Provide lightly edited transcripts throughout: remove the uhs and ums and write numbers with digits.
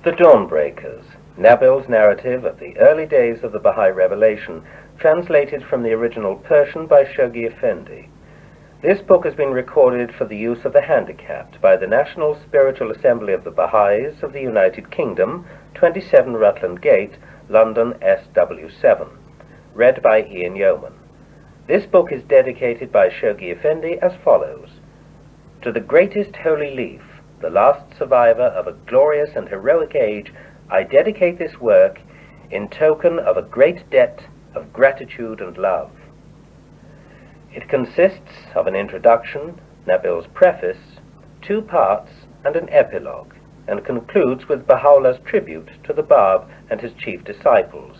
The Dawnbreakers, Nabil's narrative of the early days of the Baha'i revelation, translated from the original Persian by Sheikh Effendi. This book has been recorded for the use of the handicapped by the National Spiritual Assembly of the Baha'is of the United Kingdom, 27 Rutland Gate, London SW7. Read by Ian Yeoman. This book is dedicated by Sheikh Effendi as follows. To the greatest holy leaf, the last survivor of a glorious and heroic age, I dedicate this work in token of a great debt of gratitude and love. It consists of an introduction, Nabil's preface, 2 parts, and an epilogue, and concludes with Baha'u'llah's tribute to the Bab and his chief disciples.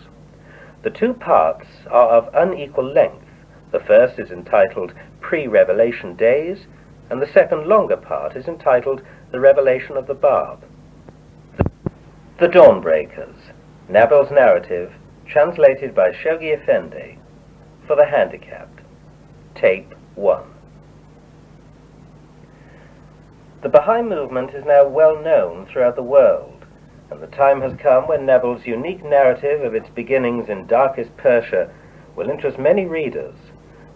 The 2 parts are of unequal length. The first is entitled Pre-Revelation Days, and the second longer part is entitled The Revelation of the Bab. The Dawnbreakers, Nabil's narrative, translated by Sheikh Effendi, for the handicapped. Tape 1. The Baha'i movement is now well known throughout the world, and the time has come when Nabil's unique narrative of its beginnings in darkest Persia will interest many readers.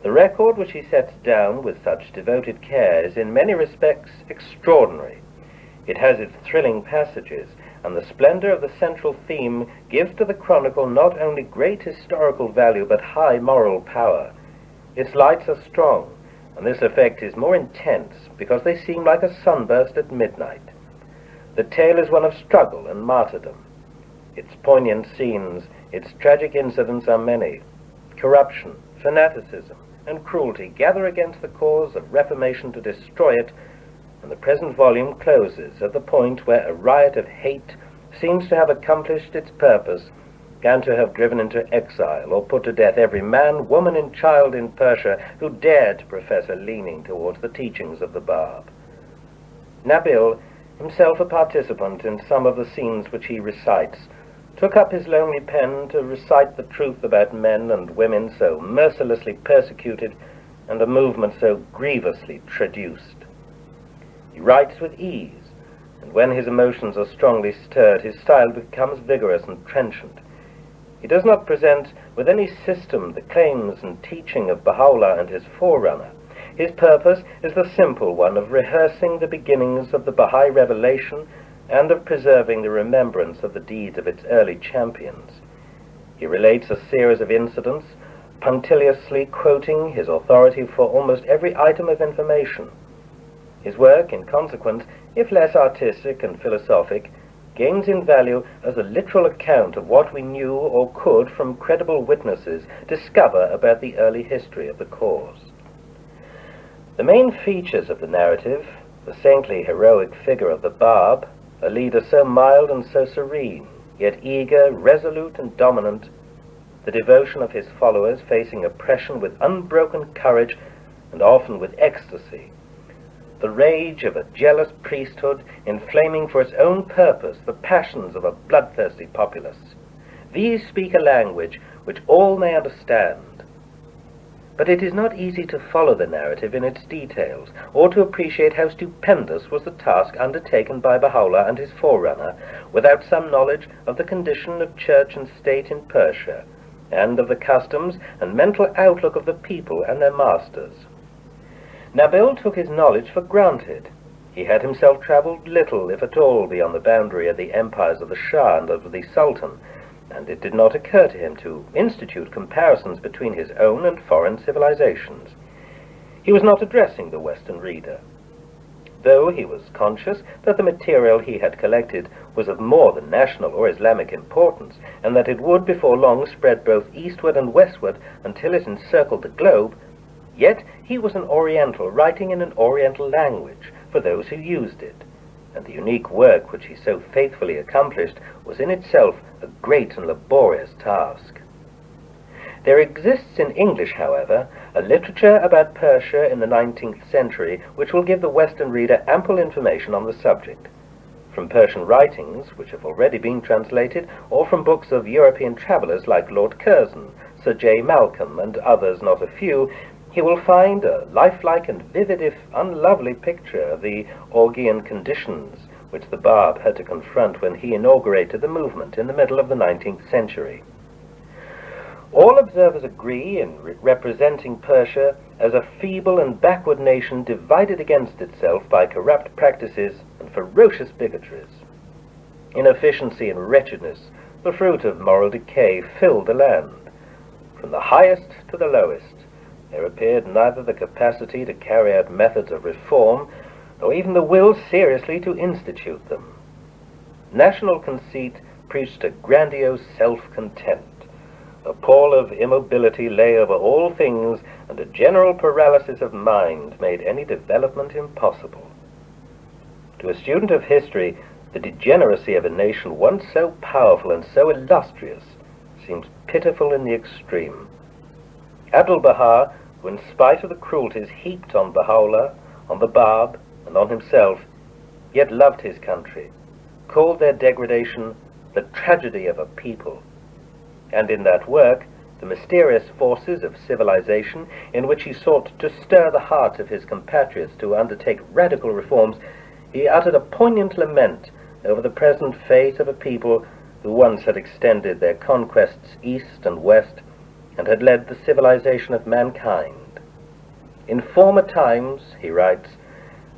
The record which he sets down with such devoted care is in many respects extraordinary. It has its thrilling passages, and the splendor of the central theme gives to the chronicle not only great historical value but high moral power. Its lights are strong, and this effect is more intense because they seem like a sunburst at midnight. The tale is one of struggle and martyrdom. Its poignant scenes, its tragic incidents are many. Corruption, fanaticism, and cruelty gather against the cause of reformation to destroy it, and the present volume closes at the point where a riot of hate seems to have accomplished its purpose and to have driven into exile or put to death every man, woman, and child in Persia who dared to profess a leaning towards the teachings of the Bab. Nabil, himself a participant in some of the scenes which he recites, took up his lonely pen to recite the truth about men and women so mercilessly persecuted and a movement so grievously traduced. He writes with ease, and when his emotions are strongly stirred, his style becomes vigorous and trenchant. He does not present with any system the claims and teaching of Baha'u'llah and his forerunner. His purpose is the simple one of rehearsing the beginnings of the Baha'i revelation and of preserving the remembrance of the deeds of its early champions. He relates a series of incidents, punctiliously quoting his authority for almost every item of information. His work, in consequence, if less artistic and philosophic, gains in value as a literal account of what we knew or could, from credible witnesses, discover about the early history of the cause. The main features of the narrative, the saintly heroic figure of the Bab, a leader so mild and so serene, yet eager, resolute, and dominant, the devotion of his followers facing oppression with unbroken courage and often with ecstasy, the rage of a jealous priesthood inflaming for its own purpose the passions of a bloodthirsty populace. These speak a language which all may understand. But it is not easy to follow the narrative in its details, or to appreciate how stupendous was the task undertaken by Baha'u'llah and his forerunner, without some knowledge of the condition of church and state in Persia, and of the customs and mental outlook of the people and their masters. Nabil took his knowledge for granted. He had himself travelled little, if at all, beyond the boundary of the empires of the Shah and of the Sultan, and it did not occur to him to institute comparisons between his own and foreign civilizations. He was not addressing the Western reader, though he was conscious that the material he had collected was of more than national or Islamic importance, and that it would before long spread both eastward and westward until it encircled the globe. Yet he was an Oriental, writing in an Oriental language for those who used it, and the unique work which he so faithfully accomplished was in itself a great and laborious task. There exists in English, however, a literature about Persia in the 19th century which will give the Western reader ample information on the subject. From Persian writings, which have already been translated, or from books of European travellers like Lord Curzon, Sir J. Malcolm, and others not a few, he will find a lifelike and vivid if unlovely picture of the Augean conditions which the Bab had to confront when he inaugurated the movement in the middle of the 19th century. All observers agree in representing Persia as a feeble and backward nation divided against itself by corrupt practices and ferocious bigotries. Inefficiency and wretchedness, the fruit of moral decay, filled the land. From the highest to the lowest, there appeared neither the capacity to carry out methods of reform, nor even the will seriously to institute them. National conceit preached a grandiose self-content. A pall of immobility lay over all things, and a general paralysis of mind made any development impossible. To a student of history, the degeneracy of a nation once so powerful and so illustrious seems pitiful in the extreme. Abdul-Baha, who in spite of the cruelties heaped on Baha'u'llah, on the Bab, and on himself, yet loved his country, called their degradation the tragedy of a people. And in that work, The Mysterious Forces of Civilization, in which he sought to stir the hearts of his compatriots to undertake radical reforms, he uttered a poignant lament over the present fate of a people who once had extended their conquests east and west, and had led the civilization of mankind. In former times, he writes,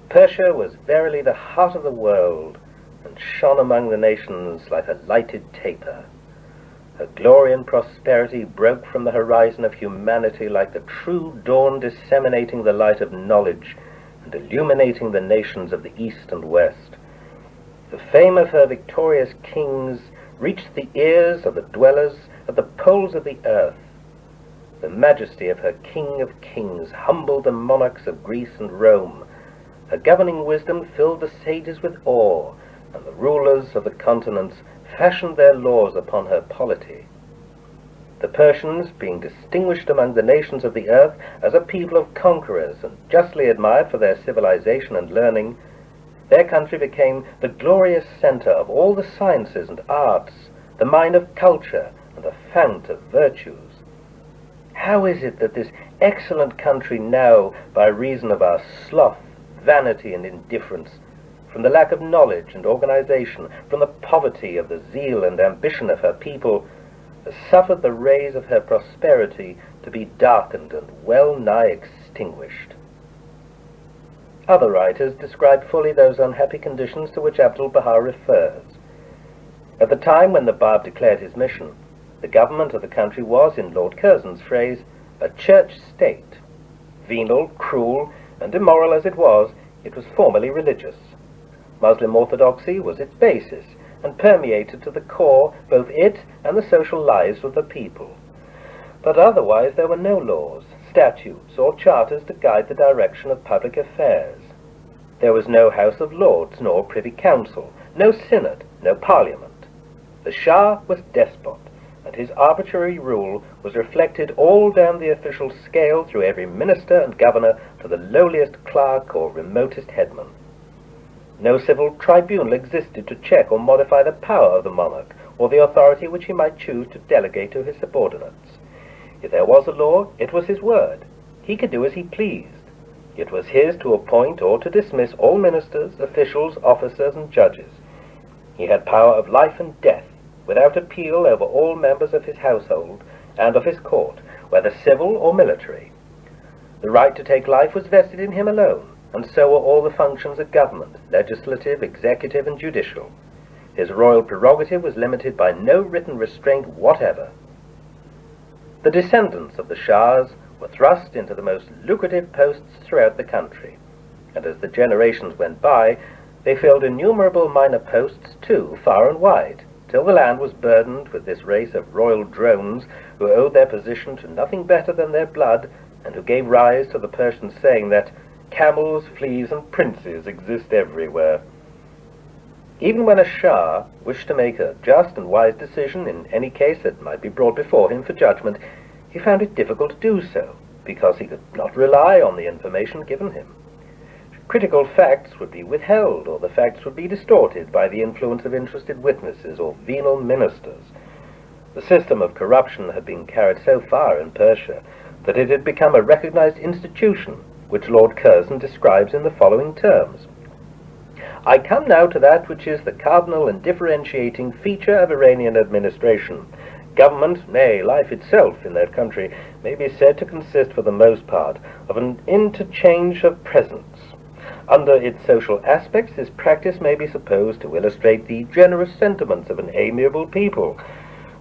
Persia was verily the heart of the world, and shone among the nations like a lighted taper. Her glory and prosperity broke from the horizon of humanity like the true dawn disseminating the light of knowledge and illuminating the nations of the east and west. The fame of her victorious kings reached the ears of the dwellers at the poles of the earth. The majesty of her King of Kings humbled the monarchs of Greece and Rome. Her governing wisdom filled the sages with awe, and the rulers of the continents fashioned their laws upon her polity. The Persians, being distinguished among the nations of the earth as a people of conquerors and justly admired for their civilization and learning, their country became the glorious center of all the sciences and arts, the mine of culture and the fount of virtues. How is it that this excellent country now, by reason of our sloth, vanity, and indifference, from the lack of knowledge and organization, from the poverty of the zeal and ambition of her people, has suffered the rays of her prosperity to be darkened and well nigh extinguished? Other writers describe fully those unhappy conditions to which Abdul-Baha refers. At the time when the Bab declared his mission, the government of the country was, in Lord Curzon's phrase, a church state. Venal, cruel, and immoral as it was formally religious. Muslim orthodoxy was its basis, and permeated to the core both it and the social lives of the people. But otherwise there were no laws, statutes, or charters to guide the direction of public affairs. There was no House of Lords, nor Privy Council, no synod, no parliament. The Shah was despot, and his arbitrary rule was reflected all down the official scale through every minister and governor to the lowliest clerk or remotest headman. No civil tribunal existed to check or modify the power of the monarch, or the authority which he might choose to delegate to his subordinates. If there was a law, it was his word. He could do as he pleased. It was his to appoint or to dismiss all ministers, officials, officers, and judges. He had power of life and death, without appeal, over all members of his household and of his court, whether civil or military. The right to take life was vested in him alone, and so were all the functions of government, legislative, executive, and judicial. His royal prerogative was limited by no written restraint whatever. The descendants of the Shahs were thrust into the most lucrative posts throughout the country, and as the generations went by, they filled innumerable minor posts too, far and wide, till the land was burdened with this race of royal drones who owed their position to nothing better than their blood, and who gave rise to the Persian saying that camels, fleas, and princes exist everywhere. Even when a Shah wished to make a just and wise decision in any case that might be brought before him for judgment, he found it difficult to do so, because he could not rely on the information given him. Critical facts would be withheld, or the facts would be distorted by the influence of interested witnesses or venal ministers. The system of corruption had been carried so far in Persia that it had become a recognized institution, which Lord Curzon describes in the following terms. I come now to that which is the cardinal and differentiating feature of Iranian administration. Government, nay, life itself in that country, may be said to consist for the most part of an interchange of presents. Under its social aspects, this practice may be supposed to illustrate the generous sentiments of an amiable people,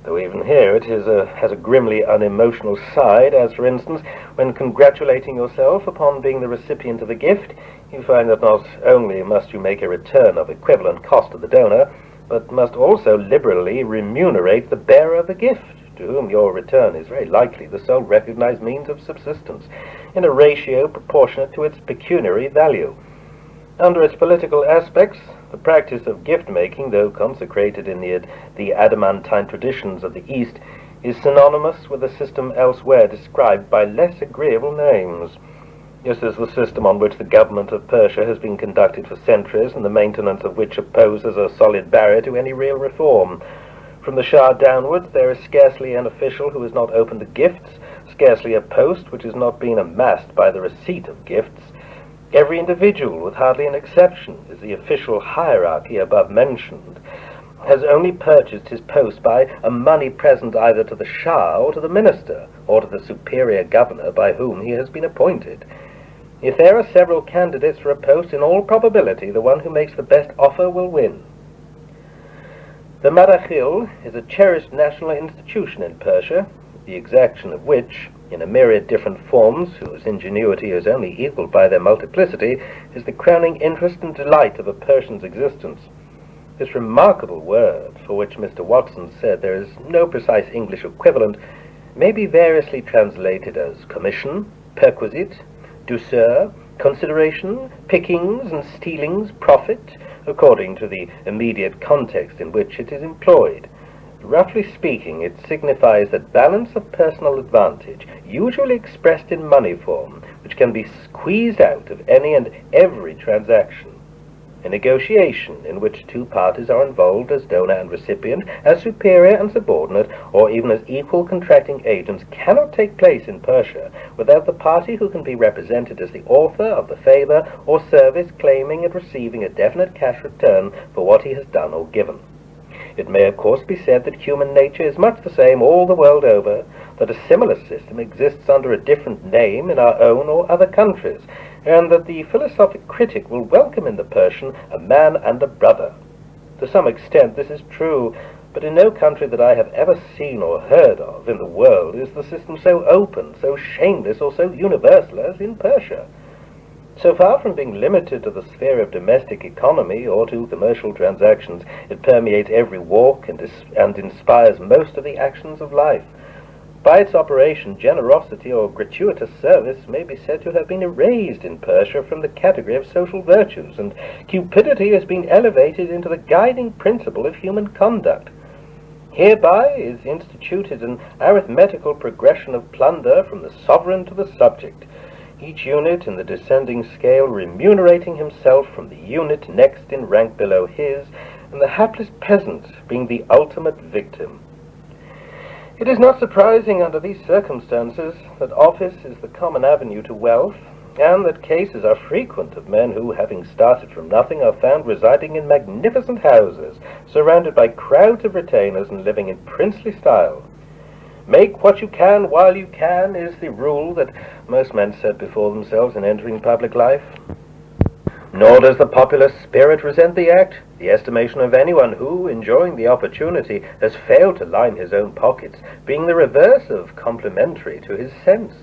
though even here it has a grimly unemotional side, as for instance, when congratulating yourself upon being the recipient of a gift, you find that not only must you make a return of equivalent cost to the donor, but must also liberally remunerate the bearer of the gift, to whom your return is very likely the sole recognized means of subsistence, in a ratio proportionate to its pecuniary value. Under its political aspects, the practice of gift-making, though consecrated in the adamantine traditions of the East, is synonymous with a system elsewhere described by less agreeable names. Just as the system on which the government of Persia has been conducted for centuries, and the maintenance of which opposes a solid barrier to any real reform. From the Shah downwards, there is scarcely an official who has not opened to gifts, scarcely a post which has not been amassed by the receipt of gifts. Every individual, with hardly an exception, is the official hierarchy above mentioned, has only purchased his post by a money present either to the Shah or to the minister, or to the superior governor by whom he has been appointed. If there are several candidates for a post, in all probability the one who makes the best offer will win. The madakhil is a cherished national institution in Persia, the exaction of which, in a myriad different forms, whose ingenuity is only equalled by their multiplicity, is the crowning interest and delight of a Persian's existence. This remarkable word, for which Mr. Watson said there is no precise English equivalent, may be variously translated as commission, perquisite, douceur, consideration, pickings and stealings, profit, according to the immediate context in which it is employed. Roughly speaking, it signifies that balance of personal advantage, usually expressed in money form, which can be squeezed out of any and every transaction. A negotiation in which two parties are involved as donor and recipient, as superior and subordinate, or even as equal contracting agents, cannot take place in Persia without the party who can be represented as the author of the favor or service claiming and receiving a definite cash return for what he has done or given. It may of course be said that human nature is much the same all the world over, that a similar system exists under a different name in our own or other countries, and that the philosophic critic will welcome in the Persian a man and a brother. To some extent this is true, but in no country that I have ever seen or heard of in the world is the system so open, so shameless, or so universal as in Persia. So far from being limited to the sphere of domestic economy or to commercial transactions, it permeates every walk and inspires most of the actions of life. By its operation, generosity or gratuitous service may be said to have been erased in Persia from the category of social virtues, and cupidity has been elevated into the guiding principle of human conduct. Hereby is instituted an arithmetical progression of plunder from the sovereign to the subject, each unit in the descending scale remunerating himself from the unit next in rank below his, and the hapless peasant being the ultimate victim. It is not surprising under these circumstances that office is the common avenue to wealth, and that cases are frequent of men who, having started from nothing, are found residing in magnificent houses, surrounded by crowds of retainers and living in princely style. Make what you can while you can is the rule that most men set before themselves in entering public life. Nor does the popular spirit resent the act, the estimation of anyone who, enjoying the opportunity, has failed to line his own pockets, being the reverse of complimentary to his sense.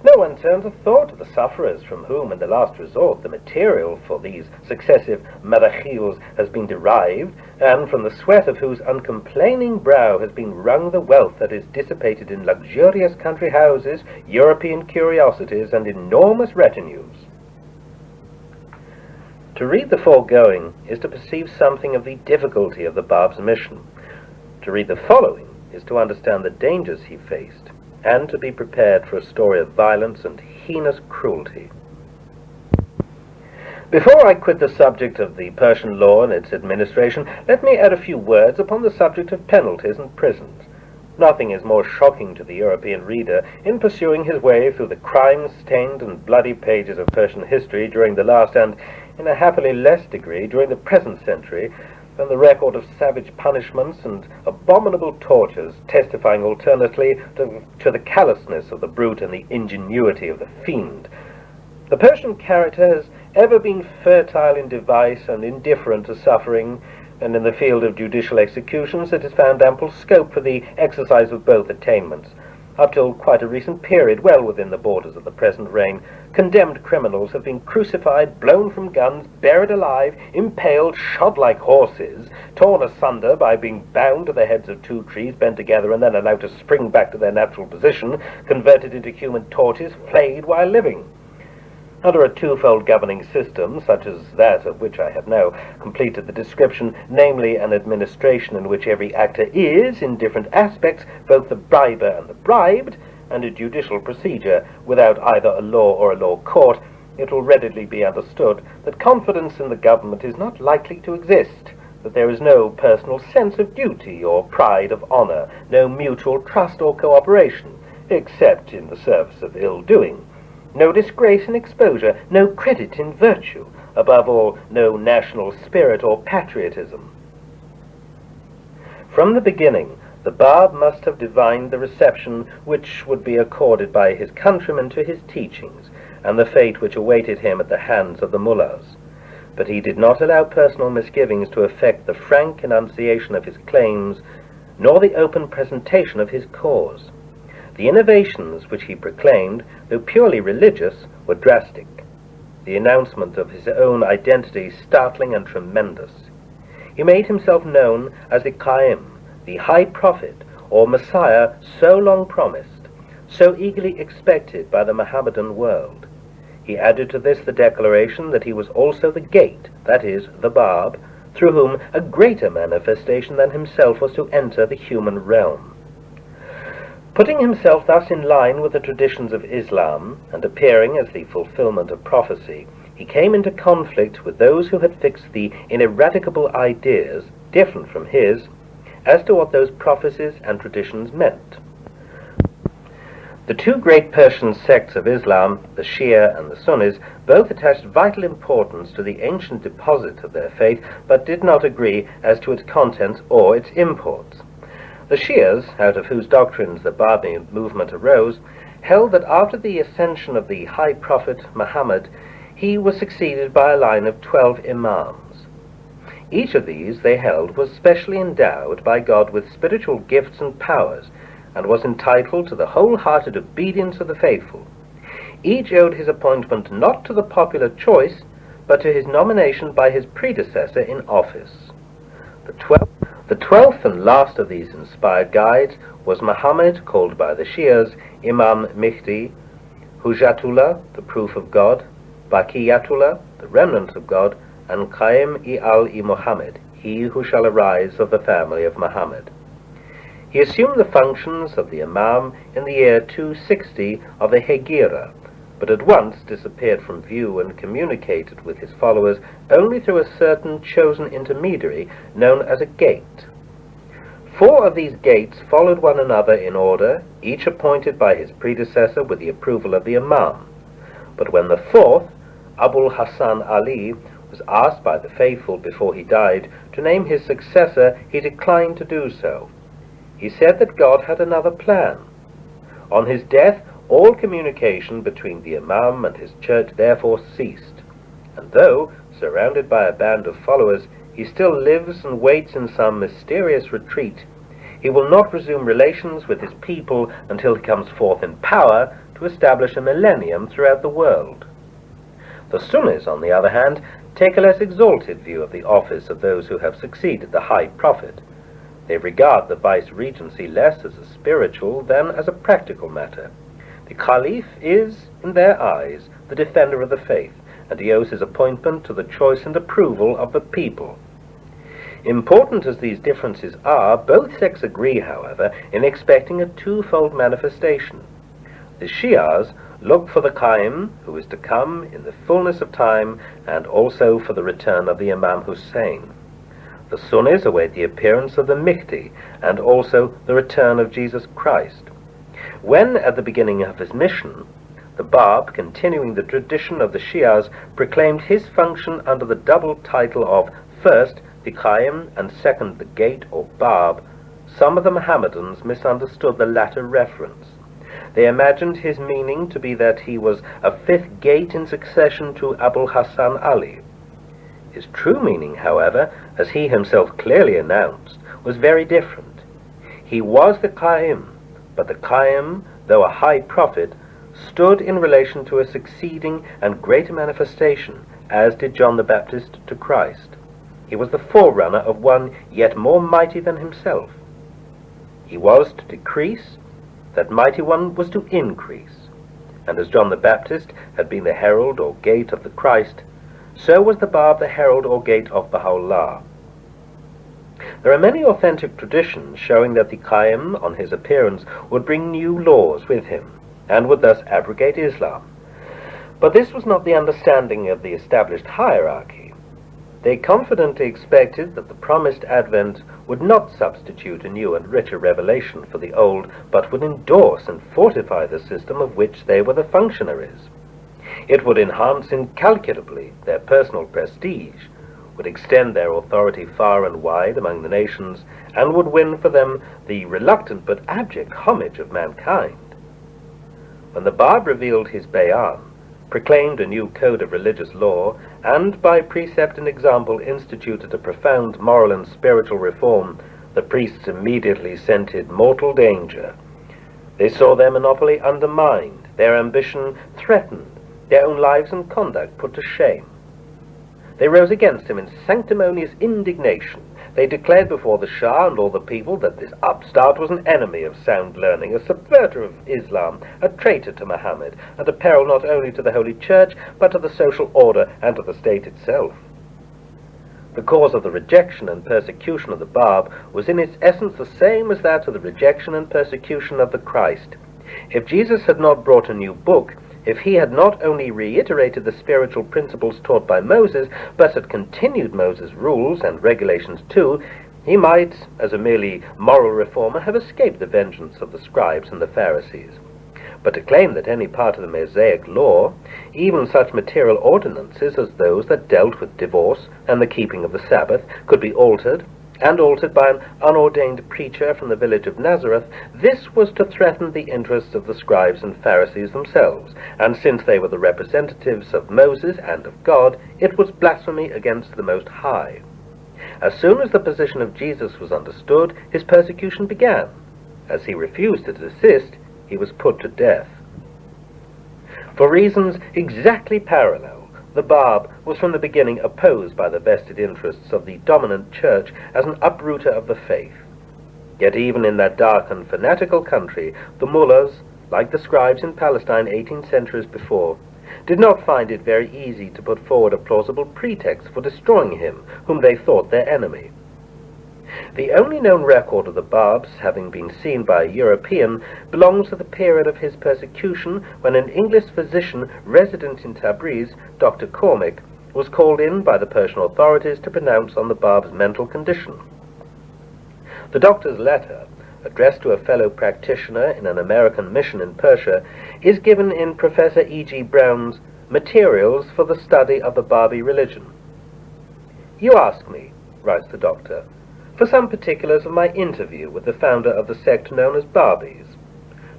No one turns a thought to the sufferers from whom, in the last resort, the material for these successive madakhils has been derived, and from the sweat of whose uncomplaining brow has been wrung the wealth that is dissipated in luxurious country houses, European curiosities, and enormous retinues. To read the foregoing is to perceive something of the difficulty of the Bab's mission. To read the following is to understand the dangers he faced, and to be prepared for a story of violence and heinous cruelty. Before I quit the subject of the Persian law and its administration, let me add a few words upon the subject of penalties and prisons. Nothing is more shocking to the European reader in pursuing his way through the crime-stained and bloody pages of Persian history during the last and, in a happily less degree during the present century than the record of savage punishments and abominable tortures, testifying alternately to the callousness of the brute and the ingenuity of the fiend. The Persian character has ever been fertile in device and indifferent to suffering, and in the field of judicial executions it has found ample scope for the exercise of both attainments. Up till quite a recent period, well within the borders of the present reign, condemned criminals have been crucified, blown from guns, buried alive, impaled, shod like horses, torn asunder by being bound to the heads of two trees, bent together, and then allowed to spring back to their natural position, converted into human torches, flayed while living. Under a twofold governing system, such as that of which I have now completed the description, namely an administration in which every actor is, in different aspects, both the briber and the bribed, and a judicial procedure without either a law or a law court, it will readily be understood that confidence in the government is not likely to exist, that there is no personal sense of duty or pride of honor, no mutual trust or cooperation, except in the service of ill-doing. No disgrace in exposure, no credit in virtue, above all, no national spirit or patriotism. From the beginning, the Bab must have divined the reception which would be accorded by his countrymen to his teachings, and the fate which awaited him at the hands of the mullahs. But he did not allow personal misgivings to affect the frank enunciation of his claims, nor the open presentation of his cause. The innovations which he proclaimed, though purely religious, were drastic, the announcement of his own identity startling and tremendous. He made himself known as the Qaim, the High Prophet, or Messiah so long promised, so eagerly expected by the Mohammedan world. He added to this the declaration that he was also the gate, that is, the Bab, through whom a greater manifestation than himself was to enter the human realm. Putting himself thus in line with the traditions of Islam, and appearing as the fulfillment of prophecy, he came into conflict with those who had fixed the ineradicable ideas, different from his, as to what those prophecies and traditions meant. The two great Persian sects of Islam, the Shia and the Sunnis, both attached vital importance to the ancient deposit of their faith, but did not agree as to its contents or its imports. The Shias, out of whose doctrines the Baha'i movement arose, held that after the ascension of the High Prophet Muhammad, he was succeeded by a line of 12 imams. Each of these, they held, was specially endowed by God with spiritual gifts and powers, and was entitled to the wholehearted obedience of the faithful. Each owed his appointment not to the popular choice, but to his nomination by his predecessor in office. The 12th and last of these inspired guides was Muhammad, called by the Shias Imam Mihdi, Hujjatullah, the proof of God, Baqiyatullah, the remnant of God, and Qaim-i Muhammad, he who shall arise of the family of Muhammad. He assumed the functions of the Imam in the year 260 of the Hegira, but at once disappeared from view and communicated with his followers only through a certain chosen intermediary known as a gate. 4 of these gates followed one another in order, each appointed by his predecessor with the approval of the Imam. But when the 4th, Abul Hasan Ali, was asked by the faithful before he died to name his successor, he declined to do so. He said that God had another plan. On his death, all communication between the Imam and his church therefore ceased, and though, surrounded by a band of followers, he still lives and waits in some mysterious retreat, he will not resume relations with his people until he comes forth in power to establish a millennium throughout the world. The Sunnis, on the other hand, take a less exalted view of the office of those who have succeeded the High Prophet. They regard the vice-regency less as a spiritual than as a practical matter. The Caliph is, in their eyes, the defender of the faith, and he owes his appointment to the choice and approval of the people. Important as these differences are, both sects agree, however, in expecting a twofold manifestation. The Shias look for the Qaim, who is to come in the fullness of time, and also for the return of the Imam Hussein. The Sunnis await the appearance of the Mihdi, and also the return of Jesus Christ. When, at the beginning of his mission, The Bab, continuing the tradition of the Shias, proclaimed his function under the double title of first the Qaim and second the Gate or Bab. Some of the Mohammedans misunderstood the latter reference. They imagined his meaning to be that he was a fifth gate in succession to Abul Hasan Ali. His true meaning, however, as he himself clearly announced, was very different. He was the Qaim, but the Qaim, though a high prophet, stood in relation to a succeeding and greater manifestation, as did John the Baptist to Christ. He was the forerunner of one yet more mighty than himself. He was to decrease, that mighty one was to increase. And as John the Baptist had been the herald or gate of the Christ, so was the Bab the herald or gate of Baha'u'llah. There are many authentic traditions showing that the Qaim, on his appearance, would bring new laws with him, and would thus abrogate Islam. But this was not the understanding of the established hierarchy. They confidently expected that the promised advent would not substitute a new and richer revelation for the old, but would endorse and fortify the system of which they were the functionaries. It would enhance incalculably their personal prestige, would extend their authority far and wide among the nations, and would win for them the reluctant but abject homage of mankind. When the Bab revealed his bayan, proclaimed a new code of religious law, and by precept and example instituted a profound moral and spiritual reform, the priests immediately scented mortal danger. They saw their monopoly undermined, their ambition threatened, their own lives and conduct put to shame. They rose against him in sanctimonious indignation. They declared before the Shah and all the people that this upstart was an enemy of sound learning, a subverter of Islam, a traitor to Muhammad, and a peril not only to the Holy Church, but to the social order and to the state itself. The cause of the rejection and persecution of the Bab was in its essence the same as that of the rejection and persecution of the Christ. If Jesus had not brought a new book, if he had not only reiterated the spiritual principles taught by Moses, but had continued Moses' rules and regulations too, he might, as a merely moral reformer, have escaped the vengeance of the scribes and the Pharisees. But to claim that any part of the Mosaic law, even such material ordinances as those that dealt with divorce and the keeping of the Sabbath, could be altered, and altered by an unordained preacher from the village of Nazareth, this was to threaten the interests of the scribes and Pharisees themselves, and since they were the representatives of Moses and of God, it was blasphemy against the Most High. As soon as the position of Jesus was understood, his persecution began. As he refused to desist, he was put to death. For reasons exactly parallel, the Bab was from the beginning opposed by the vested interests of the dominant church as an uprooter of the faith. Yet even in that dark and fanatical country, the mullahs, like the scribes in Palestine 18 centuries before, did not find it very easy to put forward a plausible pretext for destroying him whom they thought their enemy. The only known record of the Bab's having been seen by a European belongs to the period of his persecution, when an English physician resident in Tabriz, Dr. Cormick, was called in by the Persian authorities to pronounce on the Bab's mental condition. The doctor's letter, addressed to a fellow practitioner in an American mission in Persia, is given in Professor E.G. Brown's Materials for the Study of the Babi Religion. "You ask me," writes the doctor, "for some particulars of my interview with the founder of the sect known as Baha'is.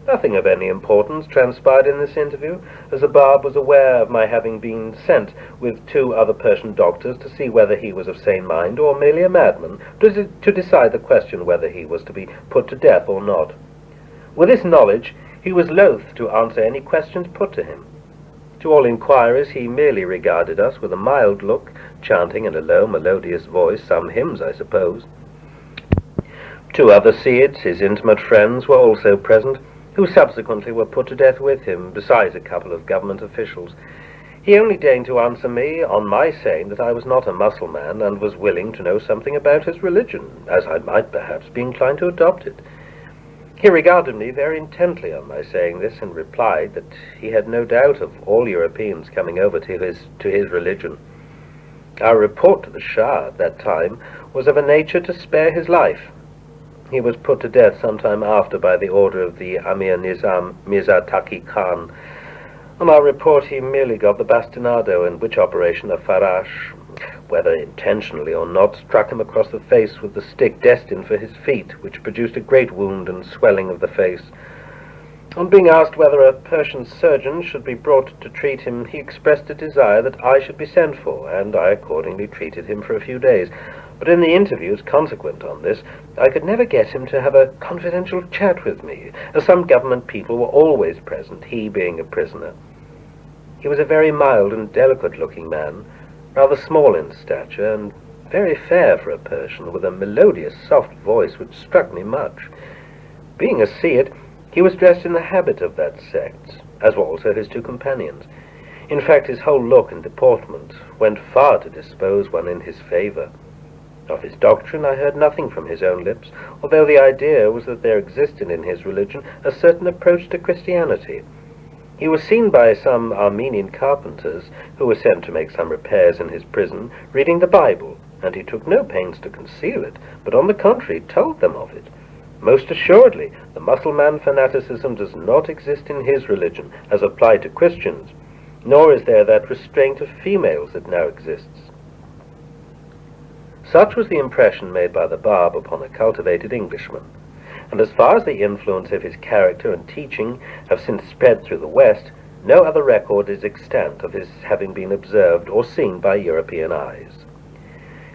Nothing of any importance transpired in this interview, as the Bab was aware of my having been sent with 2 other Persian doctors to see whether he was of sane mind or merely a madman, to decide the question whether he was to be put to death or not. With this knowledge, he was loath to answer any questions put to him. To all inquiries he merely regarded us with a mild look, chanting in a low melodious voice some hymns, I suppose. 2 other Seids, his intimate friends, were also present, who subsequently were put to death with him, besides a couple of government officials. He only deigned to answer me on my saying that I was not a Mussulman and was willing to know something about his religion, as I might perhaps be inclined to adopt it. He regarded me very intently on my saying this, and replied that he had no doubt of all Europeans coming over to his religion. Our report to the Shah at that time was of a nature to spare his life. He was put to death some time after by the order of the Amir Nizam Mirza Taqi Khan. On our report, he merely got the bastinado, in which operation a farash, whether intentionally or not, struck him across the face with the stick destined for his feet, which produced a great wound and swelling of the face. On being asked whether a Persian surgeon should be brought to treat him, he expressed a desire that I should be sent for, and I accordingly treated him for a few days. But in the interviews consequent on this, I could never get him to have a confidential chat with me, as some government people were always present, he being a prisoner. He was a very mild and delicate-looking man, rather small in stature, and very fair for a Persian, with a melodious, soft voice which struck me much. Being a Seyyid, he was dressed in the habit of that sect, as were also his two companions. In fact, his whole look and deportment went far to dispose one in his favour. Of his doctrine I heard nothing from his own lips, although the idea was that there existed in his religion a certain approach to Christianity. He was seen by some Armenian carpenters, who were sent to make some repairs in his prison, reading the Bible, and he took no pains to conceal it, but on the contrary told them of it. Most assuredly, the Mussulman fanaticism does not exist in his religion, as applied to Christians, nor is there that restraint of females that now exists. Such was the impression made by the Bab upon a cultivated Englishman, and as far as the influence of his character and teaching have since spread through the West, no other record is extant of his having been observed or seen by European eyes.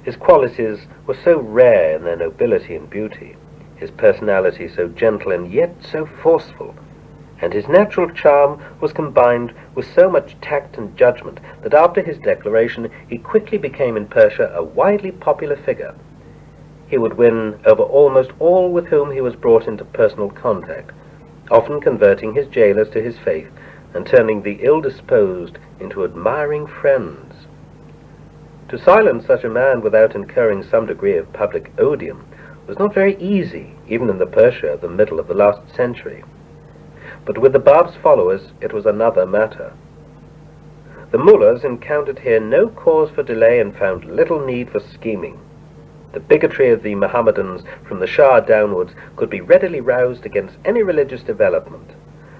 His qualities were so rare in their nobility and beauty, his personality so gentle and yet so forceful, and his natural charm was combined with so much tact and judgment that after his declaration he quickly became in Persia a widely popular figure. He would win over almost all with whom he was brought into personal contact, often converting his jailers to his faith and turning the ill-disposed into admiring friends. To silence such a man without incurring some degree of public odium was not very easy, even in the Persia of the middle of the last century. But with the Bab's followers it was another matter. The mullahs encountered here no cause for delay and found little need for scheming. The bigotry of the Mohammedans from the Shah downwards could be readily roused against any religious development.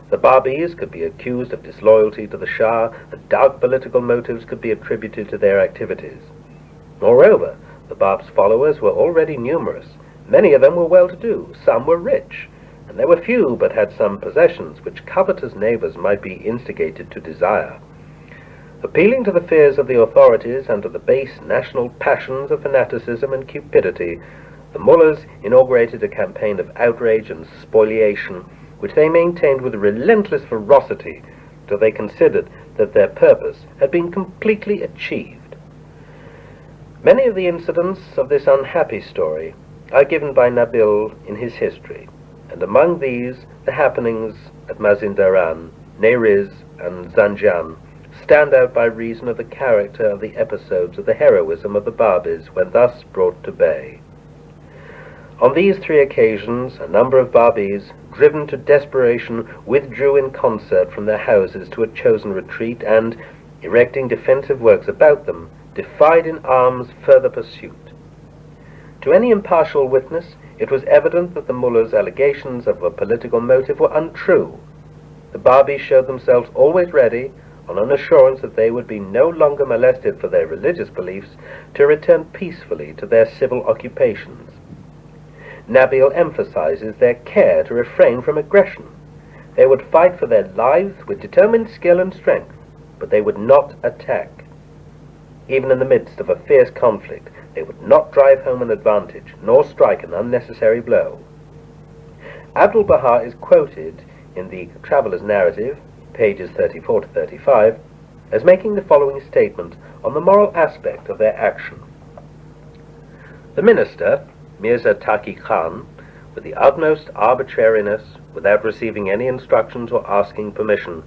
The Baha'is could be accused of disloyalty to the Shah, and dark political motives could be attributed to their activities. Moreover, the Bab's followers were already numerous. Many of them were well-to-do, some were rich, and there were few but had some possessions which covetous neighbours might be instigated to desire. Appealing to the fears of the authorities and to the base national passions of fanaticism and cupidity, the mullahs inaugurated a campaign of outrage and spoliation, which they maintained with relentless ferocity till they considered that their purpose had been completely achieved. Many of the incidents of this unhappy story are given by Nabil in his history, and among these the happenings at Mazindaran, Neriz, and Zanjan stand out by reason of the character of the episodes of the heroism of the Babis when thus brought to bay. On these three occasions a number of Babis, driven to desperation, withdrew in concert from their houses to a chosen retreat and, erecting defensive works about them, defied in arms further pursuit. To any impartial witness it was evident that the mullahs' allegations of a political motive were untrue. The Babis showed themselves always ready, on an assurance that they would be no longer molested for their religious beliefs, to return peacefully to their civil occupations. Nabil emphasizes their care to refrain from aggression. They would fight for their lives with determined skill and strength, but they would not attack. Even in the midst of a fierce conflict, they would not drive home an advantage, nor strike an unnecessary blow. Abdul-Baha is quoted in the Traveller's Narrative, pages 34 to 35, as making the following statement on the moral aspect of their action. The minister, Mirza Taqi Khan, with the utmost arbitrariness, without receiving any instructions or asking permission,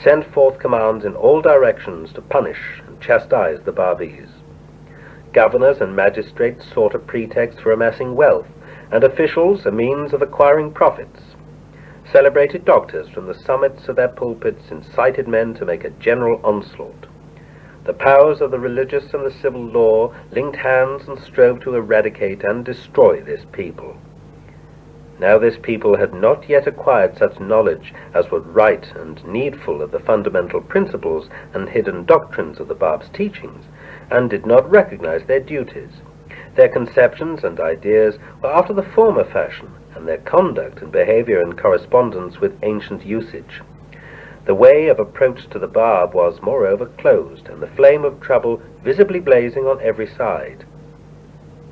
sent forth commands in all directions to punish and chastise the Babis. Governors and magistrates sought a pretext for amassing wealth, and officials a means of acquiring profits. Celebrated doctors from the summits of their pulpits incited men to make a general onslaught. The powers of the religious and the civil law linked hands and strove to eradicate and destroy this people. Now this people had not yet acquired such knowledge as was right and needful of the fundamental principles and hidden doctrines of the Bab's teachings, and did not recognize their duties. Their conceptions and ideas were after the former fashion, and their conduct and behavior in correspondence with ancient usage. The way of approach to the Bab was, moreover, closed, and the flame of trouble visibly blazing on every side.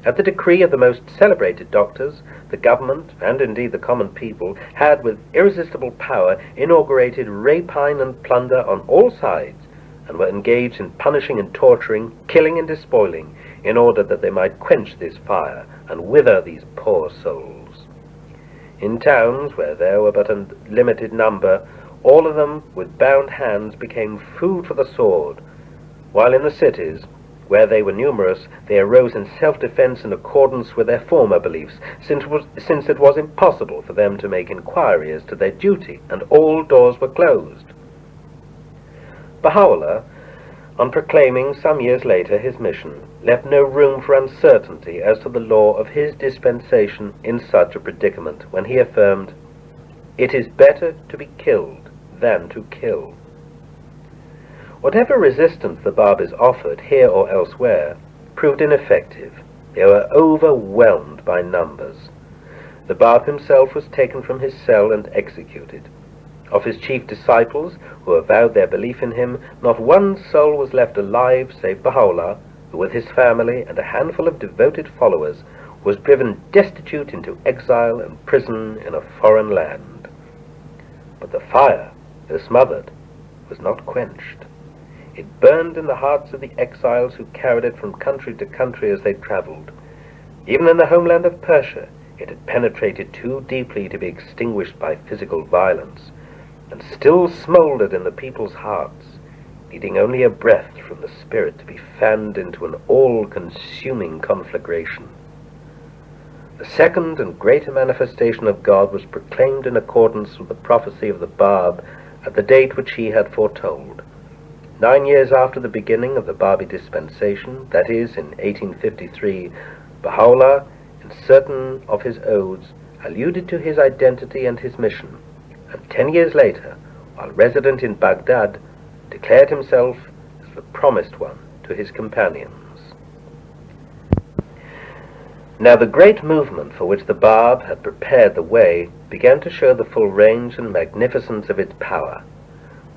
At the decree of the most celebrated doctors, the government, and indeed the common people, had with irresistible power inaugurated rapine and plunder on all sides, and were engaged in punishing and torturing, killing and despoiling, in order that they might quench this fire and wither these poor souls. In towns where there were but a limited number, all of them with bound hands became food for the sword, while in the cities, where they were numerous, they arose in self-defense in accordance with their former beliefs, since it was impossible for them to make inquiry as to their duty, and all doors were closed. Baha'u'llah, on proclaiming some years later his mission, left no room for uncertainty as to the law of his dispensation in such a predicament, when he affirmed, "It is better to be killed than to kill." Whatever resistance the Babis offered, here or elsewhere, proved ineffective. They were overwhelmed by numbers. The Bab himself was taken from his cell and executed. Of his chief disciples, who avowed their belief in him, not one soul was left alive save Baha'u'llah, who with his family and a handful of devoted followers was driven destitute into exile and prison in a foreign land. But the fire, though smothered, was not quenched. It burned in the hearts of the exiles who carried it from country to country as they traveled. Even in the homeland of Persia, it had penetrated too deeply to be extinguished by physical violence, and still smoldered in the people's hearts, needing only a breath from the spirit to be fanned into an all-consuming conflagration. The second and greater manifestation of God was proclaimed in accordance with the prophecy of the Bab at the date which he had foretold. 9 years after the beginning of the Babi dispensation, that is, in 1853, Baha'u'llah, in certain of his odes, alluded to his identity and his mission, and 10 years later, while resident in Baghdad, declared himself as the promised one to his companions. Now the great movement for which the Bab had prepared the way began to show the full range and magnificence of its power.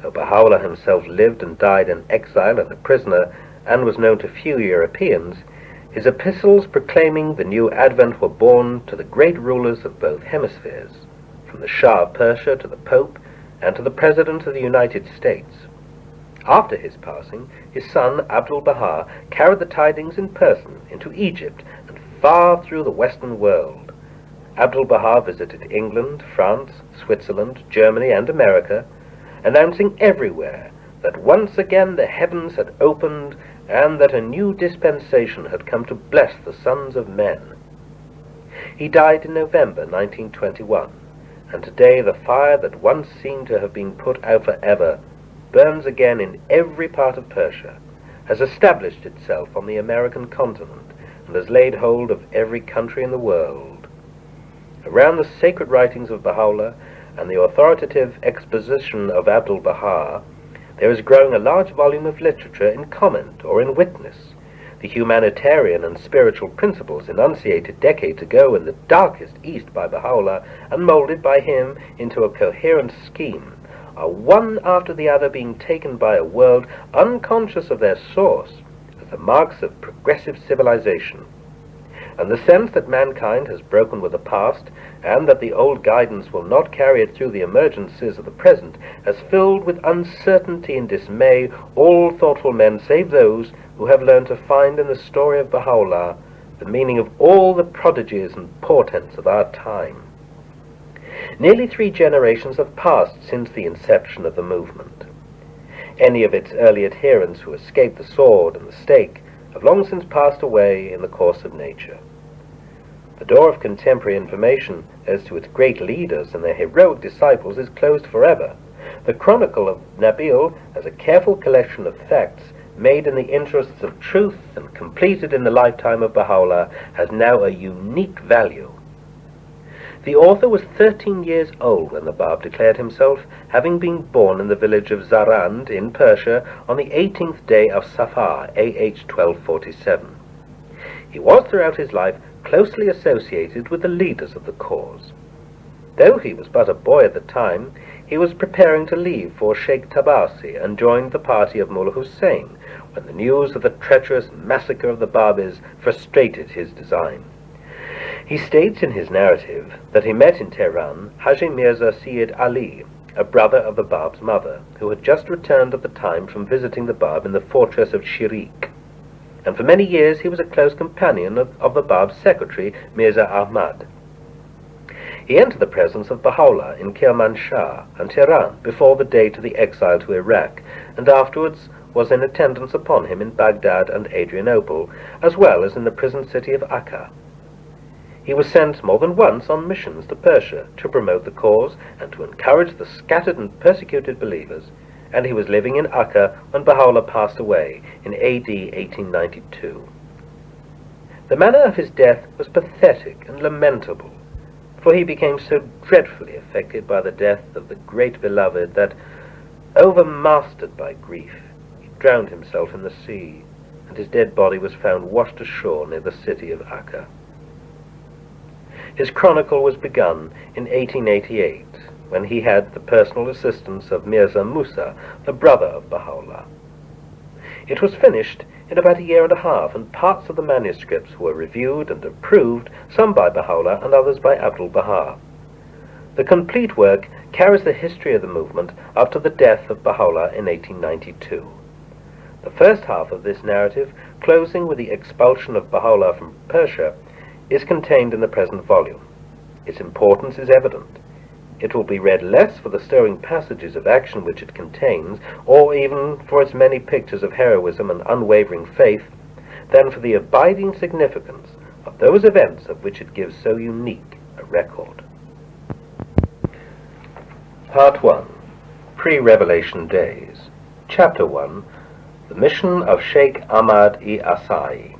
Though Baha'u'llah himself lived and died in exile and a prisoner, and was known to few Europeans, his epistles proclaiming the new advent were borne to the great rulers of both hemispheres, from the Shah of Persia to the Pope, and to the President of the United States. After his passing, his son Abdul-Baha carried the tidings in person into Egypt and far through the Western world. Abdul-Baha visited England, France, Switzerland, Germany, and America, announcing everywhere that once again the heavens had opened and that a new dispensation had come to bless the sons of men. He died in November 1921, and today the fire that once seemed to have been put out forever burns again in every part of Persia, has established itself on the American continent, and has laid hold of every country in the world. Around the sacred writings of Baha'u'llah and the authoritative exposition of Abdul-Baha, there is growing a large volume of literature in comment or in witness, the humanitarian and spiritual principles enunciated decades ago in the darkest East by Baha'u'llah and molded by him into a coherent scheme, are one after the other being taken by a world unconscious of their source as the marks of progressive civilization. And the sense that mankind has broken with the past, and that the old guidance will not carry it through the emergencies of the present, has filled with uncertainty and dismay all thoughtful men save those who have learned to find in the story of Baha'u'llah the meaning of all the prodigies and portents of our time. Nearly 3 generations have passed since the inception of the movement. Any of its early adherents who escaped the sword and the stake have long since passed away in the course of nature. The door of contemporary information as to its great leaders and their heroic disciples is closed forever. The chronicle of Nabil, as a careful collection of facts made in the interests of truth and completed in the lifetime of Baha'u'llah, has now a unique value. The author was 13 years old when the Bab declared himself, having been born in the village of Zarand in Persia on the 18th day of Safar, AH 1247. He was throughout his life closely associated with the leaders of the cause. Though he was but a boy at the time, he was preparing to leave for Sheikh Tabasi and joined the party of Mullah Hussein when the news of the treacherous massacre of the Babis frustrated his design. He states in his narrative that he met in Tehran Haji Mirza Syed Ali, a brother of the Bab's mother, who had just returned at the time from visiting the Bab in the fortress of Sheikh, and for many years he was a close companion of the Bab's secretary, Mirza Ahmad. He entered the presence of Baha'u'llah in Kermanshah and Tehran before the date of the exile to Iraq, and afterwards was in attendance upon him in Baghdad and Adrianople, as well as in the prison city of Akka. He was sent more than once on missions to Persia to promote the cause and to encourage the scattered and persecuted believers, and he was living in Akka when Baha'u'llah passed away in AD 1892. The manner of his death was pathetic and lamentable, for he became so dreadfully affected by the death of the great beloved that, overmastered by grief, he drowned himself in the sea, and his dead body was found washed ashore near the city of Akka. His chronicle was begun in 1888, when he had the personal assistance of Mirza Musa, the brother of Baha'u'llah. It was finished in about a year and a half, and parts of the manuscripts were reviewed and approved, some by Baha'u'llah and others by Abdul Baha. The complete work carries the history of the movement up to the death of Baha'u'llah in 1892. The first half of this narrative, closing with the expulsion of Baha'u'llah from Persia, is contained in the present volume. Its importance is evident. It will be read less for the stirring passages of action which it contains, or even for its many pictures of heroism and unwavering faith, than for the abiding significance of those events of which it gives so unique a record. Part 1. Pre-Revelation Days. Chapter 1. The Mission of Sheikh Ahmad-i-Asai.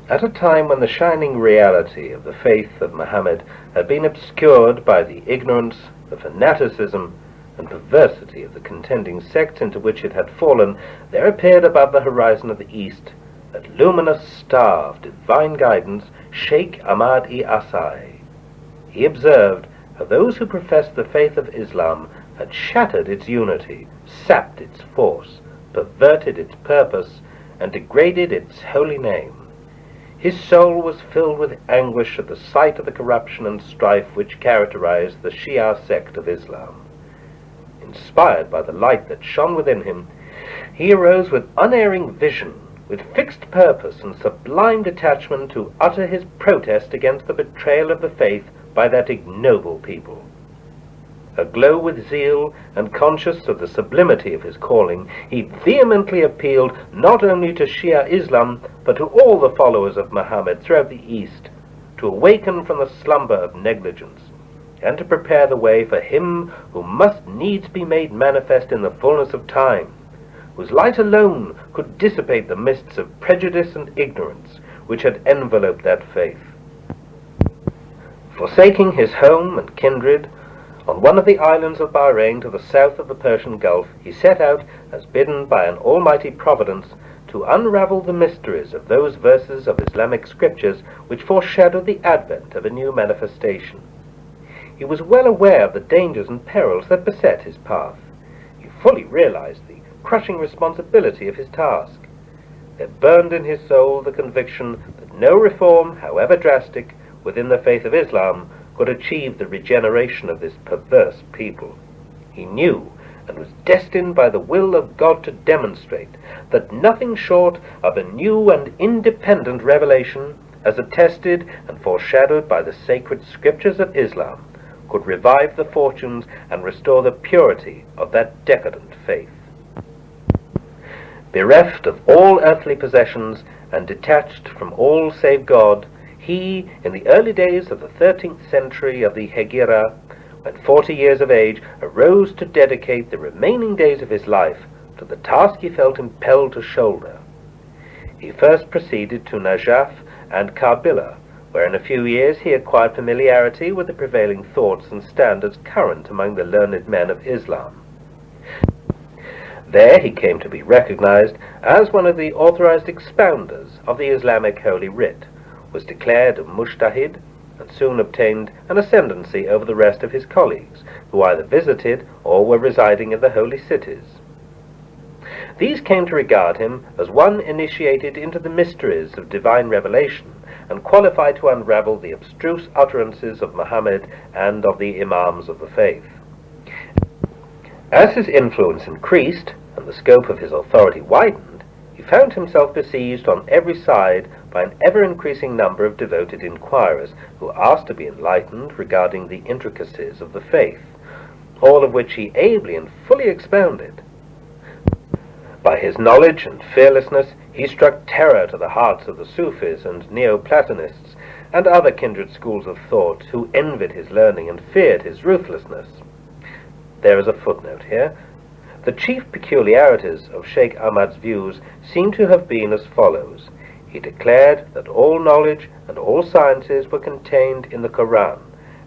At a time when the shining reality of the faith of Muhammad had been obscured by the ignorance, the fanaticism, and perversity of the contending sects into which it had fallen, there appeared above the horizon of the East that luminous star of divine guidance, Sheikh Ahmad-i-Asai. He observed how those who professed the faith of Islam had shattered its unity, sapped its force, perverted its purpose, and degraded its holy name. His soul was filled with anguish at the sight of the corruption and strife which characterized the Shia sect of Islam. Inspired by the light that shone within him, he arose with unerring vision, with fixed purpose and sublime detachment to utter his protest against the betrayal of the faith by that ignoble people. Aglow with zeal and conscious of the sublimity of his calling, he vehemently appealed not only to Shia Islam, but to all the followers of Muhammad throughout the East, to awaken from the slumber of negligence, and to prepare the way for him who must needs be made manifest in the fullness of time, whose light alone could dissipate the mists of prejudice and ignorance which had enveloped that faith. Forsaking his home and kindred, on one of the islands of Bahrain to the south of the Persian Gulf, he set out, as bidden by an almighty providence, to unravel the mysteries of those verses of Islamic scriptures which foreshadowed the advent of a new manifestation. He was well aware of the dangers and perils that beset his path. He fully realized the crushing responsibility of his task. There burned in his soul the conviction that no reform, however drastic, within the faith of Islam could achieve the regeneration of this perverse people. He knew and was destined by the will of God to demonstrate that nothing short of a new and independent revelation, as attested and foreshadowed by the sacred scriptures of Islam, could revive the fortunes and restore the purity of that decadent faith. Bereft of all earthly possessions and detached from all save God, he, in the early days of the 13th century of the Hegira, when 40 years of age, arose to dedicate the remaining days of his life to the task he felt impelled to shoulder. He first proceeded to Najaf and Karbala, where in a few years he acquired familiarity with the prevailing thoughts and standards current among the learned men of Islam. There he came to be recognized as one of the authorized expounders of the Islamic Holy Writ, was declared a mujtahid, and soon obtained an ascendancy over the rest of his colleagues, who either visited or were residing in the holy cities. These came to regard him as one initiated into the mysteries of divine revelation, and qualified to unravel the abstruse utterances of Muhammad and of the Imams of the faith. As his influence increased, and the scope of his authority widened, he found himself besieged on every side by an ever-increasing number of devoted inquirers who asked to be enlightened regarding the intricacies of the faith, all of which he ably and fully expounded. By his knowledge and fearlessness he struck terror to the hearts of the Sufis and Neoplatonists and other kindred schools of thought who envied his learning and feared his ruthlessness. There is a footnote here. The chief peculiarities of Sheikh Ahmad's views seem to have been as follows. He declared that all knowledge and all sciences were contained in the Quran,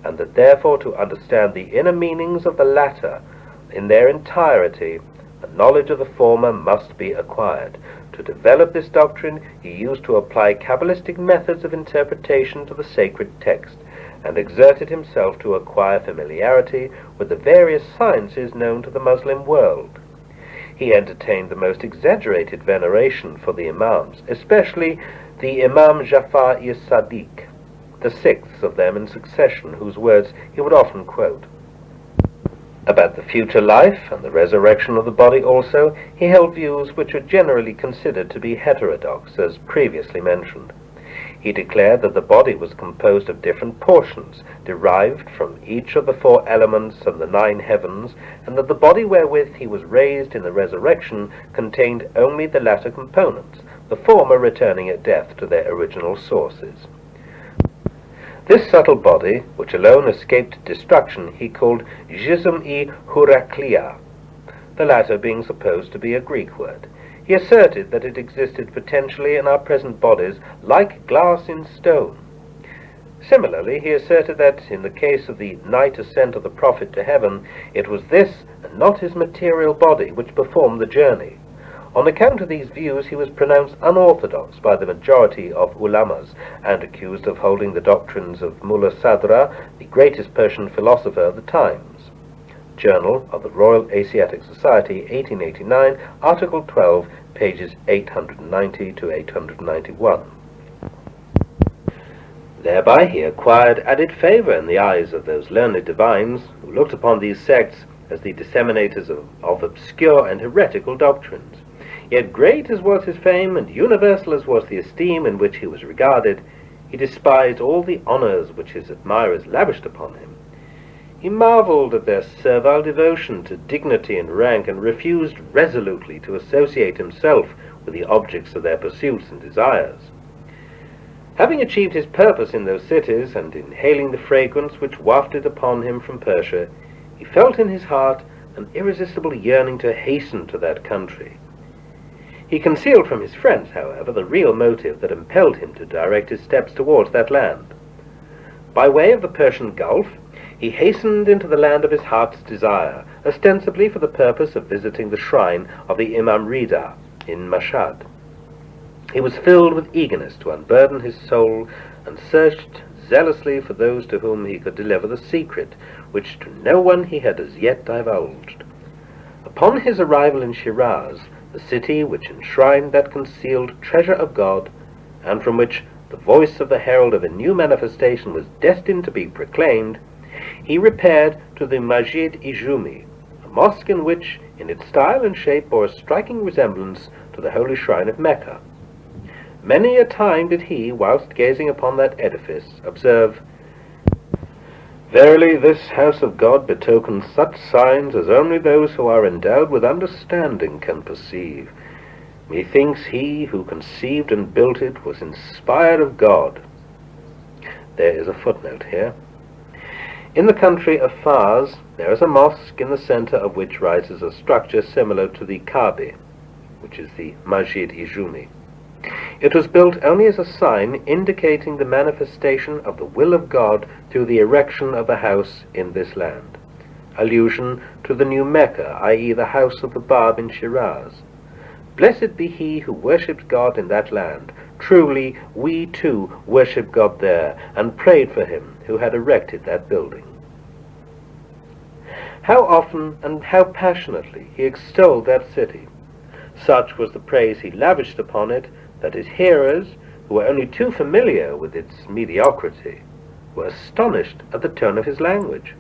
and that therefore to understand the inner meanings of the latter in their entirety, the knowledge of the former must be acquired. To develop this doctrine, he used to apply Kabbalistic methods of interpretation to the sacred text, and exerted himself to acquire familiarity with the various sciences known to the Muslim world. He entertained the most exaggerated veneration for the Imams, especially the Imam Ja'far-i-Sadiq, the sixth of them in succession, whose words he would often quote. About the future life and the resurrection of the body also, he held views which are generally considered to be heterodox, as previously mentioned. He declared that the body was composed of different portions, derived from each of the 4 elements and the 9 heavens, and that the body wherewith he was raised in the resurrection contained only the latter components, the former returning at death to their original sources. This subtle body, which alone escaped destruction, he called Jism-i Hurakliya, the latter being supposed to be a Greek word. He asserted that it existed potentially in our present bodies like glass in stone. Similarly, he asserted that, in the case of the night ascent of the Prophet to heaven, it was this, and not his material body, which performed the journey. On account of these views, he was pronounced unorthodox by the majority of ulamas, and accused of holding the doctrines of Mullah Sadra, the greatest Persian philosopher of the times. Journal of the Royal Asiatic Society, 1889, Article 12, pages 890 to 891. Thereby he acquired added favor in the eyes of those learned divines who looked upon these sects as the disseminators of obscure and heretical doctrines. Yet great as was his fame, and universal as was the esteem in which he was regarded, he despised all the honors which his admirers lavished upon him. He marveled at their servile devotion to dignity and rank, and refused resolutely to associate himself with the objects of their pursuits and desires. Having achieved his purpose in those cities, and inhaling the fragrance which wafted upon him from Persia, he felt in his heart an irresistible yearning to hasten to that country. He concealed from his friends, however, the real motive that impelled him to direct his steps towards that land. By way of the Persian Gulf, he hastened into the land of his heart's desire, ostensibly for the purpose of visiting the shrine of the Imam Rida in Mashhad. He was filled with eagerness to unburden his soul, and searched zealously for those to whom he could deliver the secret, which to no one he had as yet divulged. Upon his arrival in Shiraz, the city which enshrined that concealed treasure of God, and from which the voice of the herald of a new manifestation was destined to be proclaimed, he repaired to the Masjid-i-Jumi, a mosque in which, in its style and shape, bore a striking resemblance to the holy shrine of Mecca. Many a time did he, whilst gazing upon that edifice, observe, "Verily this house of God betokens such signs as only those who are endowed with understanding can perceive. Methinks he who conceived and built it was inspired of God." There is a footnote here. In the country of Fars, there is a mosque in the center of which rises a structure similar to the Kaaba, which is the Masjid-i-Jumi. It was built only as a sign indicating the manifestation of the will of God through the erection of a house in this land. Allusion to the new Mecca, i.e. the house of the Bab in Shiraz. Blessed be he who worships God in that land. Truly, we too worship God there, and prayed for him who had erected that building. How often and how passionately he extolled that city. Such was the praise he lavished upon it, that his hearers, who were only too familiar with its mediocrity, were astonished at the tone of his language.